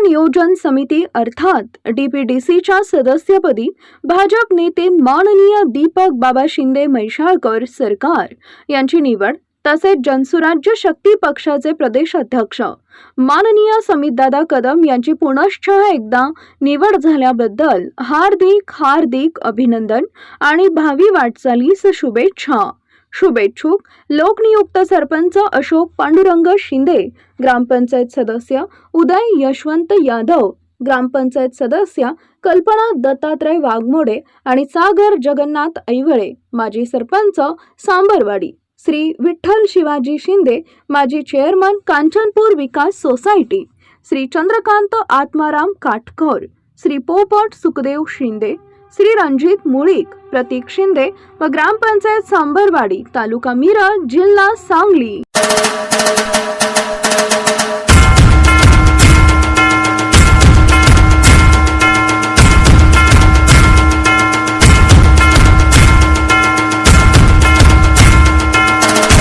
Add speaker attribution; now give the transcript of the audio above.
Speaker 1: नियोजन समिती अर्थात DPDCच्या सदस्यपदी भाजप नेते माननीय दीपक बाबा शिंदे म्हैसाळकर सरकार यांची निवड, तसेच जनसुराज्य शक्ती पक्षाचे प्रदेश अध्यक्ष माननीय समितदादा कदम यांची पुनश्च एकदा निवड झाल्याबद्दल हार्दिक अभिनंदन आणि भावी वाटचालीस शुभेच्छा। शुभेच्छुक लोकनियुक्त सरपंच अशोक पांडुरंग शिंदे, ग्रामपंचायत सदस्य उदय यशवंत यादव, ग्रामपंचायत सदस्य कल्पना दत्तात्रय वाघमोडे आणि सागर जगन्नाथ ऐवळे, माजी सरपंच सांबरवाडी श्री विठ्ठल शिवाजी शिंदे, माजी चेअरमन कांचनपूर विकास सोसायटी श्री चंद्रकांत आत्माराम काटकर, श्री पोपट सुखदेव शिंदे, श्री रणजित मुळीक, प्रतीक शिंदे व ग्रामपंचायत सांबरवाडी, तालुका मिरज, जिल्हा सांगली।